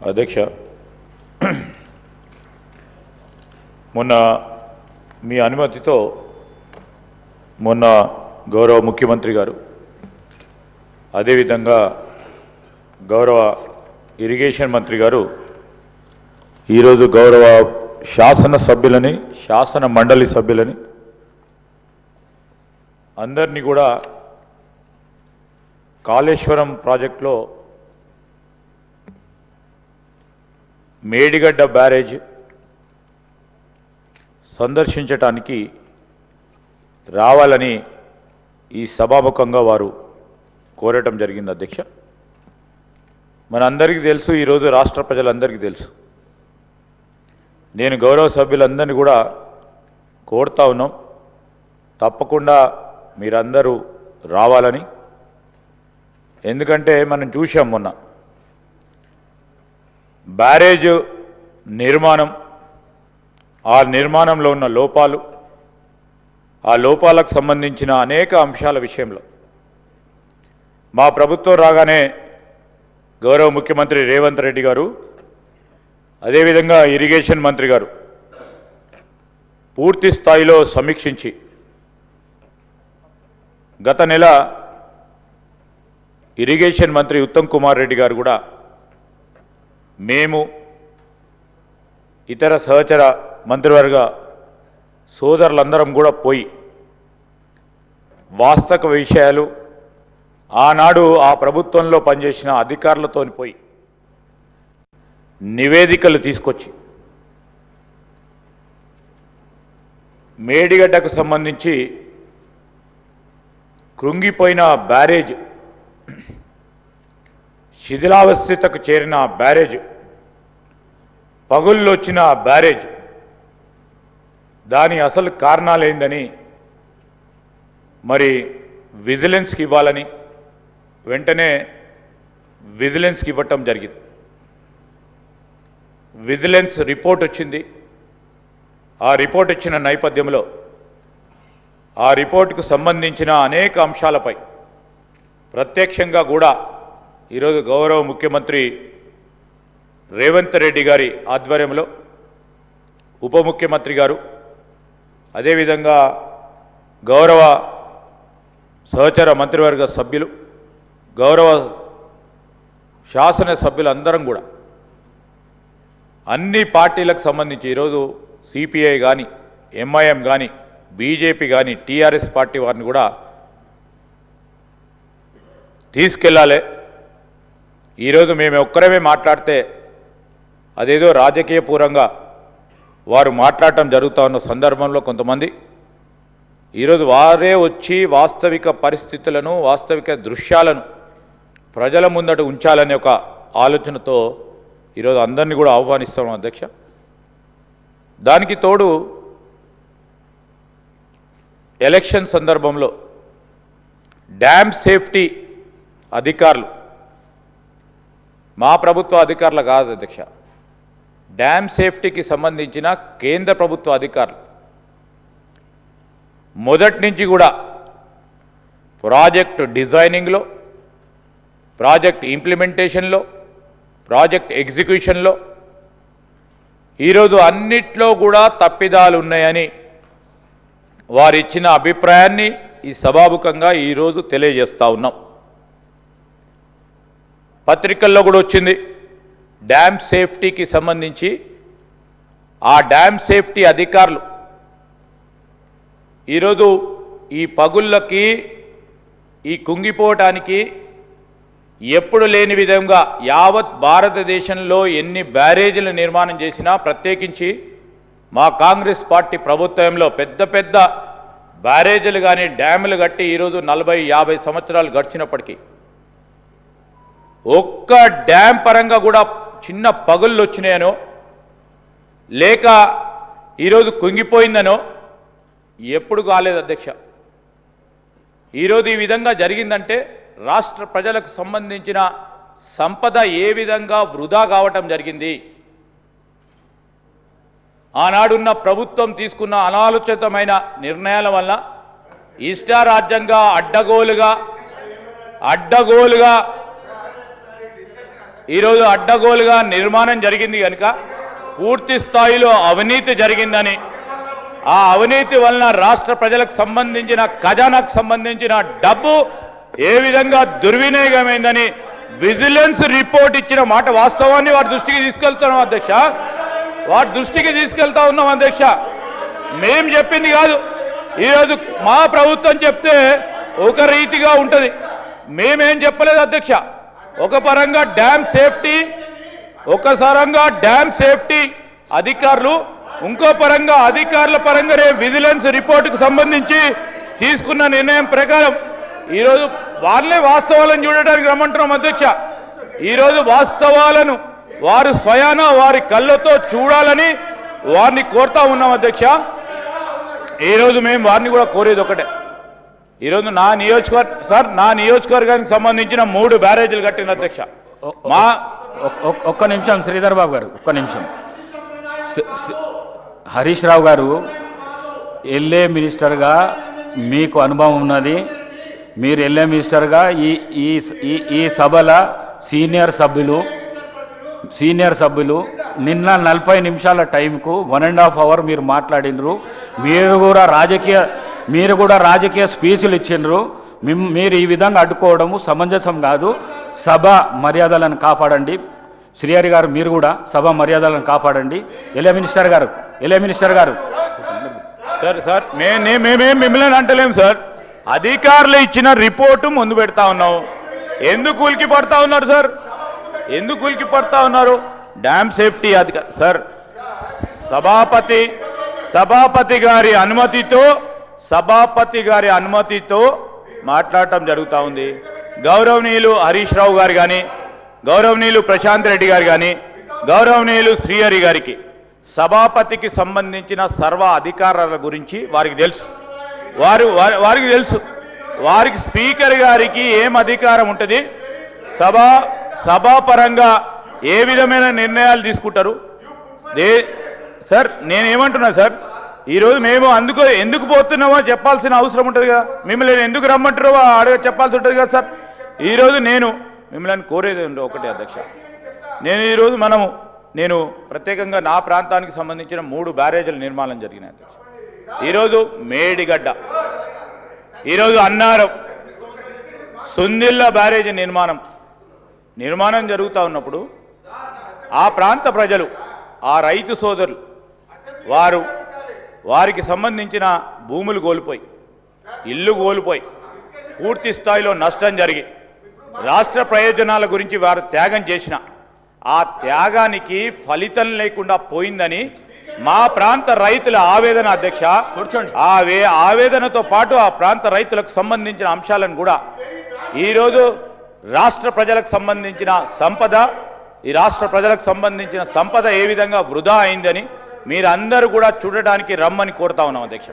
అధ్యక్ష, మొన్న మీ అనుమతితో మొన్న గౌరవ ముఖ్యమంత్రి గారు అదేవిధంగా గౌరవ ఇరిగేషన్ మంత్రి గారు ఈరోజు గౌరవ శాసనసభ్యులని శాసన మండలి సభ్యులని అందరినీ కూడా కాళేశ్వరం ప్రాజెక్టులో మేడిగడ్డ బ్యారేజ్ సందర్శించటానికి రావాలని ఈ సభాముఖంగా వారు కోరటం జరిగింది. అధ్యక్ష, మనందరికీ తెలుసు, ఈరోజు రాష్ట్ర ప్రజలందరికీ తెలుసు, నేను గౌరవ సభ్యులందరినీ కూడా కోరుతా ఉన్నాం, తప్పకుండా మీరందరూ రావాలని. ఎందుకంటే మనం చూసాం మొన్న బ్యారేజ్ నిర్మాణం, ఆ నిర్మాణంలో ఉన్న లోపాలు, ఆ లోపాలకు సంబంధించిన అనేక అంశాల విషయంలో మా ప్రభుత్వం రాగానే గౌరవ ముఖ్యమంత్రి రేవంత్ రెడ్డి గారు అదేవిధంగా ఇరిగేషన్ మంత్రి గారు పూర్తి స్థాయిలో సమీక్షించి గత నెల ఇరిగేషన్ మంత్రి ఉత్తమ్ కుమార్ రెడ్డి గారు కూడా మేము ఇతర సహచర మంత్రివర్గ సోదరులందరం కూడా పోయి వాస్తవ విషయాలు ఆనాడు ఆ ప్రభుత్వంలో పనిచేసిన అధికారులతో పోయి నివేదికలు తీసుకొచ్చి మేడిగడ్డకు సంబంధించి కృంగిపోయిన బ్యారేజ్, శిథిలావస్థకు చేరిన బ్యారేజ్, పగుళ్ళు వచ్చిన బ్యారేజ్, దాని అసలు కారణాలేందని మరి విజిలెన్స్కి ఇవ్వాలని వెంటనే విజిలెన్స్కి ఇవ్వటం జరిగింది. విజిలెన్స్ రిపోర్ట్ వచ్చింది. ఆ రిపోర్ట్ ఇచ్చిన నేపథ్యంలో ఆ రిపోర్టుకు సంబంధించిన అనేక అంశాలపై ప్రత్యక్షంగా కూడా ఈరోజు గౌరవ ముఖ్యమంత్రి రేవంత్ రెడ్డి గారి ఆధ్వర్యంలో ఉప ముఖ్యమంత్రి గారు అదేవిధంగా గౌరవ సహచర మంత్రివర్గ సభ్యులు, గౌరవ శాసనసభ్యులందరం కూడా అన్ని పార్టీలకు సంబంధించి ఈరోజు సిపిఐ కానీ, ఎంఐఎం కానీ, బీజేపీ కానీ, టీఆర్ఎస్ పార్టీ వారిని కూడా తీసుకెళ్ళాలి. ఈరోజు మేము ఒక్కరమే మాట్లాడితే అదేదో రాజకీయపూర్వంగా వారు మాట్లాడటం జరుగుతూ ఉన్న సందర్భంలో కొంతమంది ఈరోజు వారే వచ్చి వాస్తవిక పరిస్థితులను, వాస్తవిక దృశ్యాలను ప్రజల ముందట ఉంచాలనే ఒక ఆలోచనతో ఈరోజు అందరినీ కూడా ఆహ్వానిస్తాం. అధ్యక్ష, దానికి తోడు ఎలక్షన్ సందర్భంలో డ్యామ్ సేఫ్టీ అధికారులు, మా ప్రభుత్వ అధికారులు కాదు అధ్యక్ష, డ్యామ్ సేఫ్టీకి సంబంధించిన కేంద్ర ప్రభుత్వ అధికారులు మొదటి నుంచి కూడా ప్రాజెక్ట్ డిజైనింగ్లో, ప్రాజెక్ట్ ఇంప్లిమెంటేషన్లో, ప్రాజెక్ట్ ఎగ్జిక్యూషన్లో ఈరోజు అన్నిట్లో కూడా తప్పిదాలు ఉన్నాయని వారు ఇచ్చిన అభిప్రాయాన్ని ఈ సభాముఖంగా ఈరోజు తెలియజేస్తూ ఉన్నాం. పత్రికల్లో కూడా వచ్చింది. డ్యామ్ సేఫ్టీకి సంబంధించి ఆ డ్యామ్ సేఫ్టీ అధికారులు ఈరోజు ఈ పగుళ్ళకి, ఈ కుంగిపోవటానికి ఎప్పుడు లేని విధంగా యావత్ భారతదేశంలో ఎన్ని బ్యారేజీలు నిర్మాణం చేసినా, ప్రత్యేకించి మా కాంగ్రెస్ పార్టీ ప్రభుత్వంలో పెద్ద పెద్ద బ్యారేజీలు కానీ డ్యాములు కట్టి ఈరోజు 40-50 సంవత్సరాలు గడిచినప్పటికీ ఒక్క డ్యామ్ పరంగా కూడా చిన్న పగుళ్ళు వచ్చినాయనో లేక ఈరోజు కుంగిపోయిందనో ఎప్పుడు కాలేదు అధ్యక్ష. ఈరోజు ఈ విధంగా జరిగిందంటే రాష్ట్ర ప్రజలకు సంబంధించిన సంపద ఏ విధంగా వృధా కావటం జరిగింది. ఆనాడున్న ప్రభుత్వం తీసుకున్న అనాలోచితమైన నిర్ణయాల వల్ల ఇష్టారాజ్యంగా అడ్డగోలుగా ఈరోజు అడ్డగోలుగా నిర్మాణం జరిగింది కనుక పూర్తి స్థాయిలో అవినీతి జరిగిందని, ఆ అవినీతి వలన రాష్ట్ర ప్రజలకు సంబంధించిన ఖజానాకు సంబంధించిన డబ్బు ఏ విధంగా దుర్వినియోగమైందని విజిలెన్స్ రిపోర్ట్ ఇచ్చిన మాట వాస్తవాన్ని వారి దృష్టికి తీసుకెళ్తున్నాం అధ్యక్ష. వారి దృష్టికి తీసుకెళ్తా ఉన్నాం అధ్యక్ష. మేం చెప్పింది కాదు. ఈరోజు మా ప్రభుత్వం చెప్తే ఒక రీతిగా ఉంటుంది, మేమేం చెప్పలేదు అధ్యక్ష. ఒక పరంగా డ్యామ్ సేఫ్టీ అధికారులు, ఇంకో పరంగా అధికారుల పరంగానే విజిలెన్స్ రిపోర్టుకు సంబంధించి తీసుకున్న నిర్ణయం ప్రకారం ఈరోజు వాళ్ళే వాస్తవాలను చూడడానికి రమ్మంటున్నాం అధ్యక్ష. ఈరోజు వాస్తవాలను వారు స్వయాన వారి కళ్ళతో చూడాలని వారిని కోరుతా ఉన్నాం అధ్యక్ష. ఈరోజు మేము వారిని కూడా కోరేది ఒకటే. ఈరోజు నా నియోజకవర్గానికి సంబంధించిన 3 బ్యారేజీలు కట్టిన అధ్యక్ష. ఒక్క నిమిషం శ్రీధర్ బాబు గారు, ఒక్క నిమిషం. హరీష్ రావు గారు ఎల్ఏ మినిస్టర్గా మీకు అనుభవం ఉన్నది. మీరు ఎల్ఏ మినిస్టర్గా ఈ సభల సీనియర్ సభ్యులు నిన్న 40 నిమిషాల టైంకు 1.5 అవర్ మీరు మాట్లాడినరు. మీరు కూడా రాజకీయ స్పీచ్లు ఇచ్చిండ్రు. మీరు ఈ విధంగా అడ్డుకోవడము సమంజసం కాదు. సభ మర్యాదలను కాపాడండి. శ్రీహరి గారు మీరు కూడా సభ మర్యాదలను కాపాడండి. ఎల్ఏ మినిస్టర్ గారు సార్ మేమేం మిమ్మల్ని అంటలేము సార్. అధికారులు ఇచ్చిన రిపోర్టు ముందు పెడతా ఉన్నాం. ఎందుకు ఉలికి పడతా ఉన్నారు సార్? ఎందుకు ఉలికి పడతా ఉన్నారు? డ్యామ్ సేఫ్టీ అధికారి సార్, సభాపతి గారి అనుమతితో మాట్లాడటం జరుగుతూ ఉంది. గౌరవనీయులు హరీష్ రావు గారు కానీ, గౌరవనీయులు ప్రశాంత్ రెడ్డి గారు కానీ, గౌరవనీయులు శ్రీహరి గారికి సభాపతికి సంబంధించిన సర్వ అధికారాల గురించి వారికి తెలుసు. వారికి స్పీకర్ గారికి ఏం అధికారం ఉంటుంది, సభాపరంగా ఏ విధమైన నిర్ణయాలు తీసుకుంటారు సార్. నేనేమంటున్నా సార్, ఈరోజు మేము ఎందుకు పోతున్నామో చెప్పాల్సిన అవసరం ఉంటుంది కదా. మిమ్మల్ని ఎందుకు రమ్మంటారో చెప్పాల్సి ఉంటుంది కదా సార్. ఈరోజు నేను మిమ్మల్ని కోరేది ఒకటే అధ్యక్ష. నేను ప్రత్యేకంగా నా ప్రాంతానికి సంబంధించిన 3 బ్యారేజీల నిర్మాణం జరిగినాయి అధ్యక్ష. ఈరోజు మేడిగడ్డ, ఈరోజు అన్నారం, సుందిల్ల బ్యారేజీ నిర్మాణం జరుగుతూ ఉన్నప్పుడు ఆ ప్రాంత ప్రజలు, ఆ రైతు సోదరులు వారికి సంబంధించిన భూములు కోల్పోయి, ఇల్లు కోల్పోయి, పూర్తి స్థాయిలో నష్టం జరిగి రాష్ట్ర ప్రయోజనాల గురించి వారు త్యాగం చేసిన ఆ త్యాగానికి ఫలితం లేకుండా పోయిందని మా ప్రాంత రైతుల ఆవేదన అధ్యక్ష. కూర్చోండి. ఆవేదనతో పాటు ఆ ప్రాంత రైతులకు సంబంధించిన అంశాలను కూడా ఈరోజు రాష్ట్ర ప్రజలకు సంబంధించిన సంపద ఏ విధంగా వృధా అయిందని మీరందరూ కూడా చూడడానికి రమ్మని కోరుతా ఉన్నాం అధ్యక్ష.